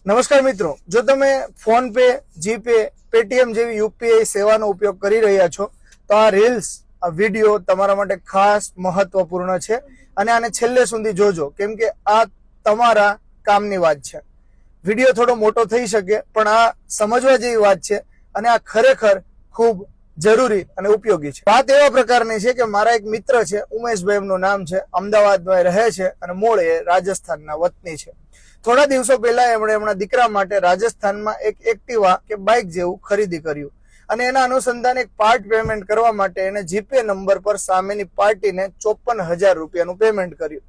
નમસ્કાર મિત્રો, જો તમે ફોન પે, જીપે, પેટીએમ જેવી યુપીઆઈ સેવાનો ઉપયોગ કરી રહ્યા છો તો આ રીલ્સ, આ વિડીયો તમારા માટે ખાસ મહત્વપૂર્ણ છે અને આને છેલ્લે સુધી જોજો, કેમ કે આ તમારા કામની વાત છે. વિડીયો થોડો મોટો થઈ શકે પણ આ સમજવા જેવી વાત છે અને આ ખરેખર ખૂબ જરૂરી અને ઉપયોગી છે. વાત એવા પ્રકારની છે કે મારા એક મિત્ર છે, ઉમેશભાઈ એમનું નામ છે, અમદાવાદમાં રહે છે અને મૂળ એ રાજસ્થાનના વતની છે. થોડા દિવસો પહેલા એમણે એમના દીકરા માટે રાજસ્થાનમાં એક એક્ટિવા કે બાઇક જેવું ખરીદી કર્યું અને એના અનુસંધાને એક પાર્ટ પેમેન્ટ કરવા માટે એને જીપે નંબર પર સામેની પાર્ટીને 54,000 રૂપિયાનું પેમેન્ટ કર્યું.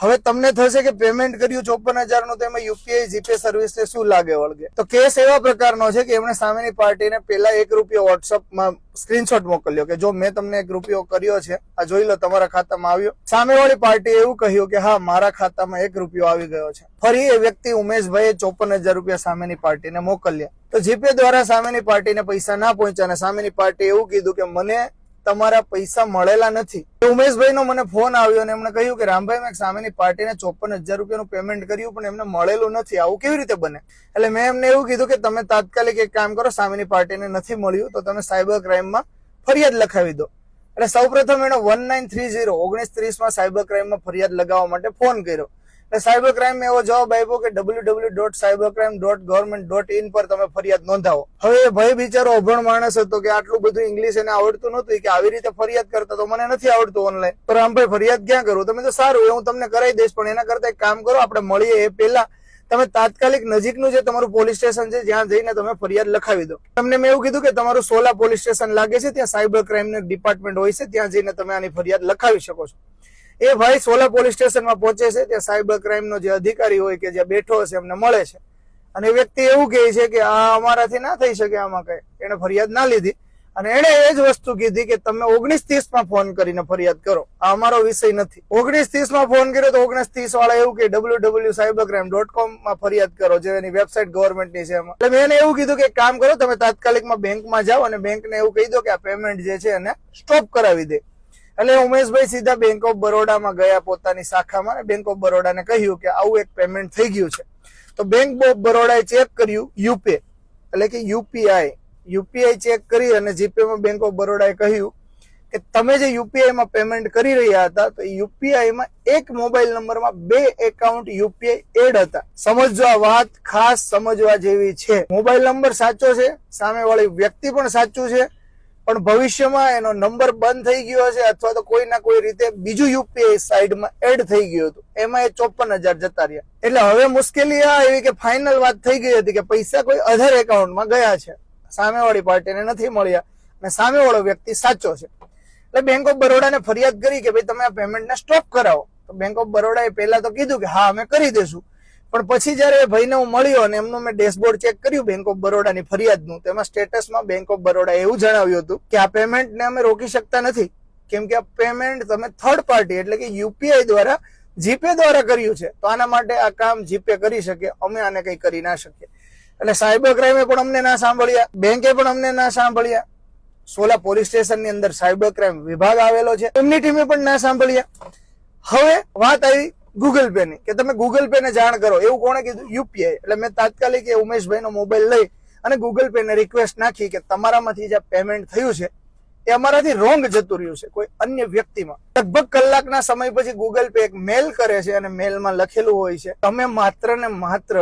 હવે તમને થશે કે પેમેન્ટ કર્યું 54,000 નું, તો એમાં યુપીઆઈ જીપે સર્વિસને શું લાગે વળગે? તો કેસ એવા પ્રકારનો છે કે એમણે સામેની પાર્ટીને પેલા ₹1 વોટ્સઅપમાં સ્ક્રીનશોટ મોકલ્યો કે જો મેં તમને ₹1 કર્યો છે, આ જોઈ લો, તમારા ખાતામાં આવ્યો. સામેવાળી પાર્ટીએ એવું કહ્યું કે હા, મારા ખાતામાં ₹1 આવી ગયો છે. ફરી એ વ્યક્તિ ઉમેશભાઈએ 54,000 રૂપિયા સામેની પાર્ટીને મોકલ્યા. તો જીપે દ્વારા સામેની પાર્ટીને પૈસા ના પહોંચ્યા અને સામેની પાર્ટીએ એવું કીધું કે મને તમારા પૈસા મળેલા નથી. ઉમેશભાઈનો મને ફોન આવ્યો અને એમણે કહ્યું કે રામભાઈ, મેં સામેની પાર્ટીને 54,000 રૂપિયાનું પેમેન્ટ કર્યું પણ એમને મળેલું નથી, આવું કેવી રીતે બને? એટલે મેં એમને એવું કીધું કે તમે તાત્કાલિક એક કામ કરો, સામેની પાર્ટીને નથી મળ્યું તો તમે સાયબર ક્રાઇમમાં ફરિયાદ લખાવી દો. એટલે સૌપ્રથમ એનો 1930 સાયબર ક્રાઇમમાં ફરિયાદ લગાવવા માટે ફોન કર્યો. એટલે સાયબર ક્રાઇમ એવો જવાબ આપ્યો કે www.cybercrime.government.in પર તમે ફરિયાદ નોંધાવો. હવે એ ભાઈ બિચારો અભણ માણસ હતો કે આટલું બધું ઇંગ્લિશ એને આવડતું નહોતું, કે આવી રીતે ફરિયાદ કરતા તો મને નથી આવડતું ઓનલાઈન, તો રામભાઈ ફરિયાદ ક્યાં કરું? તમે તો સારું, એ હું તમને કરાવી દઈશ, પણ એના કરતા એક કામ કરો, આપણે મળીએ એ પહેલા તમે તાત્કાલિક નજીકનું જે તમારું પોલીસ સ્ટેશન છે જ્યાં જઈને તમે ફરિયાદ લખાવી દો. તમને મેં એવું કીધું કે તમારું સોલા પોલીસ સ્ટેશન લાગે છે, ત્યાં સાયબર ક્રાઇમનું ડિપાર્ટમેન્ટ હોય છે, ત્યાં જઈને તમે આની ફરિયાદ લખાવી શકો છો. એ ભાઈ સોલા પોલીસ સ્ટેશનમાં પહોંચે છે, ત્યાં સાયબર ક્રાઇમનો જે અધિકારી હોય કે જ્યાં બેઠો હશે એમને મળે છે અને એ વ્યક્તિ એવું કહે છે કે આ અમારાથી ના થઈ શકે, આમાં કઈ. એને ફરિયાદ ના લીધી અને એને એ જ વસ્તુ કીધી કે તમે 1930 ફોન કરીને ફરિયાદ કરો, આ અમારો વિષય નથી. 1930 ફોન કર્યો તો 1930 વાળા એવું કે www.cybercrime.com માં ફરિયાદ કરો, જે એની વેબસાઇટ ગવર્મેન્ટની છે એમાં. એટલે મેં એને એવું કીધું કે એક કામ કરો, તમે તાત્કાલિકમાં બેંકમાં જાઓ અને બેંકને એવું કહી દો કે આ પેમેન્ટ જે છે એને સ્ટોપ કરાવી દે. એટલે ઉમેશભાઈ સીધા બેંક ઓફ બરોડામાં ગયા, પોતાની શાખામાં, અને બેંક ઓફ બરોડાને કહ્યું કે આવું એક પેમેન્ટ થઈ ગયું છે. તો બેંક ઓફ બરોડાએ ચેક કર્યું યુપે એટલે કે યુપીઆઈ ચેક કરી અને જીપેમાં બેંક ઓફ બરોડાએ કહ્યું કે તમે જે યુપીઆઈમાં પેમેન્ટ કરી રહ્યા હતા તો યુપીઆઈમાં એક મોબાઈલ નંબરમાં 2 એકાઉન્ટ યુપીઆઈ એડ હતા. સમજો, આ વાત ખાસ સમજવા જેવી છે. મોબાઈલ નંબર સાચો છે, સામેવાળી વ્યક્તિ પણ સાચું છે, પણ ભવિષ્યમાં એનો નંબર બંધ થઈ ગયો છે અથવા તો કોઈ ના કોઈ રીતે બીજું યુપીઆઈ સાઈડમાં એડ થઈ ગયું હતું, એમાં એ 54,000 જતા રહ્યા. એટલે હવે મુશ્કેલી આ એવી કે ફાઇનલ વાત થઈ ગઈ હતી કે પૈસા કોઈ અધર એકાઉન્ટમાં ગયા છે, સામેવાળી પાર્ટીને નથી મળ્યા અને સામેવાળો વ્યક્તિ સાચો છે. એટલે બેંક ઓફ બરોડાને ફરિયાદ કરી કે ભાઈ તમે આ પેમેન્ટને સ્ટોપ કરાવો. તો બેંક ઓફ બરોડાએ પહેલા તો કીધું કે હા અમે કરી દેશું, પણ પછી જયારે ભાઈને હું મળ્યો અને એમનું મેં ડેશબોર્ડ ચેક કર્યું બેંક ઓફ બરોડાની ફરિયાદનું, તેમાં સ્ટેટસમાં બેંક ઓફ બરોડાએ એવું જણાવ્યું હતું કે આ પેમેન્ટને અમે રોકી શકતા નથી, કેમ કે આ પેમેન્ટ તમે થર્ડ પાર્ટી એટલે કે યુપીઆઈ દ્વારા, જીપે દ્વારા કર્યું છે, તો આના માટે આ કામ જીપે કરી શકે, અમે આને કઈ કરી ના શકીએ. એટલે સાયબર ક્રાઇમે પણ અમને ના સાંભળ્યા, બેંકે પણ અમને ના સાંભળ્યા, સોલા પોલીસ સ્ટેશનની અંદર સાયબર ક્રાઇમ વિભાગ આવેલો છે, એમની ટીમે પણ ના સાંભળ્યા. હવે વાત આવી ગૂગલ પે ની કે તમે ગૂગલ પે ને જાણ કરો. એવું કોણે કીધું? યુપીઆઈ. એટલે મેં તાત્કાલિક એ ઉમેશભાઈ નો મોબાઈલ લઈ અને ગૂગલ પે ને રિક્વેસ્ટ નાખી કે તમારામાંથી જે પેમેન્ટ થયું છે એ અમારાથી રોંગ જતું રહ્યું છે કોઈ અન્ય વ્યક્તિમાં. લગભગ કલાકના સમય પછી ગૂગલ પે એક મેલ કરે છે અને મેલમાં લખેલું હોય છે તમે માત્ર ને માત્ર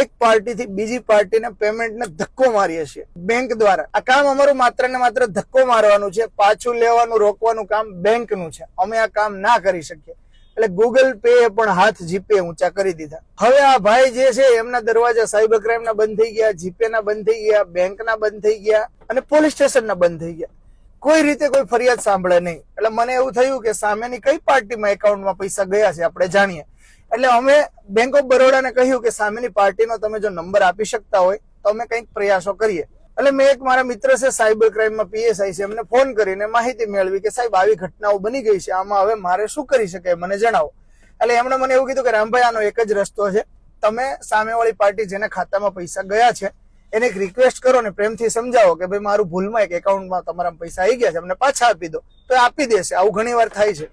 એક પાર્ટીથી બીજી પાર્ટીને પેમેન્ટને ધક્કો મારીએ છીએ બેંક દ્વારા. આ કામ અમારું માત્ર ને માત્ર ધક્કો મારવાનું છે, પાછું લેવાનું રોકવાનું કામ બેંકનું છે, અમે આ કામ ના કરી શકીએ. એટલે ગૂગલ પે પણ હાથ જીપે ઊંચા કરી દીધા. હવે આ ભાઈ જે છે એમના દરવાજા સાયબર ક્રાઇમ ના બંધ થઈ ગયા, જીપે ના બંધ થઈ ગયા, બેંક ના બંધ થઈ ગયા અને પોલીસ સ્ટેશન ના બંધ થઈ ગયા. કોઈ રીતે કોઈ ફરિયાદ સાંભળે નહીં. એટલે મને એવું થયું કે સામેની કઈ પાર્ટીમાં એકાઉન્ટમાં પૈસા ગયા છે આપણે જાણીએ. એટલે અમે બેંક ઓફ બરોડાને કહ્યું કે સામેની પાર્ટીનો તમે જો નંબર આપી શકતા હોય તો અમે કંઈક પ્રયાસો કરીએ. એટલે મેં એક મારા મિત્ર છે સાયબર ક્રાઇમમાં પીએસઆઈ છે, એમને ફોન કરીને માહિતી મેળવી કે સાહેબ આવી ઘટનાઓ બની ગઈ છે, આમાં હવે મારે શું કરી શકાય મને જણાવો. એટલે એમણે મને એવું કીધું કે રામભાઈ આનો એક જ રસ્તો છે, તમે સામેવાળી પાર્ટી જેના ખાતામાં પૈસા ગયા છે એને એક રિક્વેસ્ટ કરો ને પ્રેમથી સમજાવો કે ભાઈ મારું ભૂલમાં એક એકાઉન્ટમાં તમારા પૈસા આવી ગયા છે, અમને પાછા આપી દો, તો આપી દેશે. આવું ઘણી વાર થાય છે.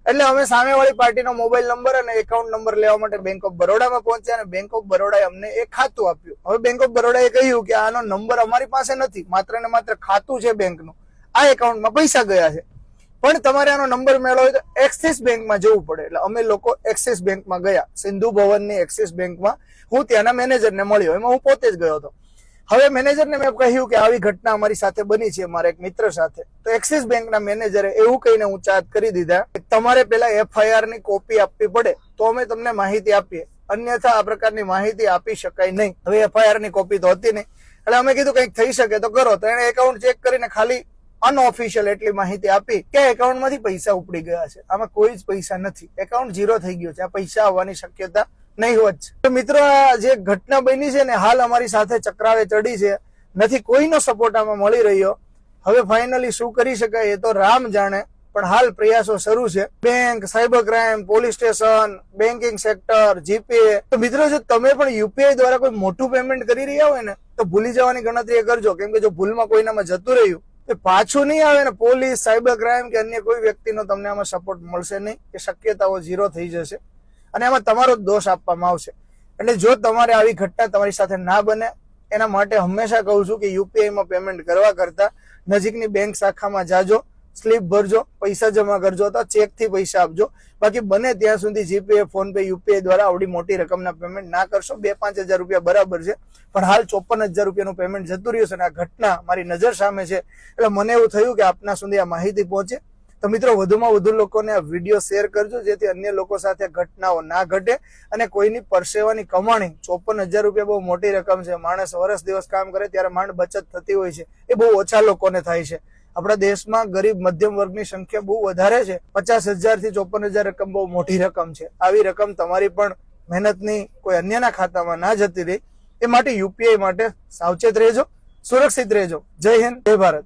એટલે અમે સામેવાળી પાર્ટીનો મોબાઈલ નંબર અને એકાઉન્ટ નંબર લેવા માટે બેંક ઓફ બરોડામાં પહોંચ્યા અને બેંક ઓફ બરોડાએ અમને એક ખાતું આપ્યું. હવે બેંક ઓફ બરોડાએ કહ્યું કે આનો નંબર અમારી પાસે નથી, માત્ર ને માત્ર ખાતું છે બેંકનું, આ એકાઉન્ટમાં પૈસા ગયા છે, પણ તમારે આનો નંબર મેળવવો હોય તો એક્સિસ બેંકમાં જવું પડે. એટલે અમે લોકો એક્સિસ બેંકમાં ગયા, સિંધુ ભવનની એક્સિસ બેંકમાં. હું ત્યાંના મેનેજરને મળ્યો, એમાં હું પોતે જ ગયો હતો. હવે મેનેજરને મેં કહ્યું કે આવી ઘટના અમારી સાથે બની છે મારા એક મિત્ર સાથે. તો એક્સિસ બેંકના મેનેજરે એવું કહીને ઊંચા હાથ કરી દીધા કે તમારે પેલા એફઆઈઆર ની કોપી આપવી પડે તો અમે તમને માહિતી આપીએ, અન્યથા આ પ્રકારની માહિતી આપી શકાય નહીં. હવે એફઆઈઆર ની કોપી તો હતી નહીં, એટલે અમે કીધું કંઈક થઈ શકે તો કરો. તો એને એકાઉન્ટ ચેક કરીને ખાલી અનઓફિશિયલ એટલી માહિતી આપી કે એકાઉન્ટમાંથી પૈસા ઉપડી ગયા છે. આમાં કોઈ જ પૈસા નથી, એકાઉન્ટ ઝીરો થઈ ગયું છે, આ પૈસા આવવાની શક્યતા નહીં હોત. તો મિત્રો, આ જે ઘટના બની છે ને હાલ અમારી સાથે ચક્રાવે ચડી છે, નથી કોઈનો સપોર્ટ આમાં મળી રહ્યો. હવે ફાઇનલી શું કરી શકાય એ તો રામ જાણે, પણ હાલ પ્રયાસો શરૂ છે. Bank, cyber crime, police station, banking sector, GPay. તો મિત્રો, જો તમે પણ યુપીઆઈ દ્વારા કોઈ મોટું પેમેન્ટ કરી રહ્યા હોય ને તો ભૂલી જવાની ગણતરી એ કરજો, કેમ કે જો ભૂલમાં કોઈનામાં જતું રહ્યું એ પાછું નહીં આવે ને, પોલીસ, સાયબર ક્રાઇમ કે અન્ય કોઈ વ્યક્તિનો તમને આમાં સપોર્ટ મળશે નહીં, એ શક્યતાઓ ઝીરો થઈ જશે અને આમાં તમારો દોષ આપવામાં આવશે. એટલે જો તમારે આવી ઘટના તમારી સાથે ના બને એના માટે હંમેશા કહું છું કે યુપીઆઈમાં પેમેન્ટ કરવા કરતા નજીકની બેંક શાખામાં જાજો, સ્લીપ ભરજો, પૈસા જમા કરજો અથવા ચેકથી પૈસા આપજો. બાકી બને ત્યાં સુધી જીપે, ફોન પે, યુપીઆઈ દ્વારા આવડી મોટી રકમના પેમેન્ટ ના કરશો. 2-5 હજાર રૂપિયા બરાબર છે, પણ હાલ 54,000 રૂપિયાનું પેમેન્ટ જતું રહ્યું છે અને આ ઘટના મારી નજર સામે છે. એટલે મને એવું થયું કે આપના સુધી આ માહિતી પહોંચે. તો મિત્રો, વધુમાં વધુ લોકોને આ વિડીયો શેર કરજો, જેથી અન્ય લોકો સાથે ઘટનાઓ ના ઘટે અને કોઈની પરસેવાની કમાણી 54,000 રૂપિયા બહુ મોટી રકમ છે. માણસ વર્ષ દિવસ કામ કરે ત્યારે માંડ બચત થતી હોય છે, એ બહુ ઓછા લોકોને થાય છે. આપણા દેશમાં ગરીબ મધ્યમ વર્ગની સંખ્યા બહુ વધારે છે. 50,000 થી 54,000 રકમ બહુ મોટી રકમ છે. આવી રકમ તમારી પણ મહેનતની કોઈ અન્યના ખાતામાં ના જતી રહે એ માટે યુપીઆઈ માટે સાવચેત રહેજો, સુરક્ષિત રહેજો. જય હિન્દ, જય ભારત.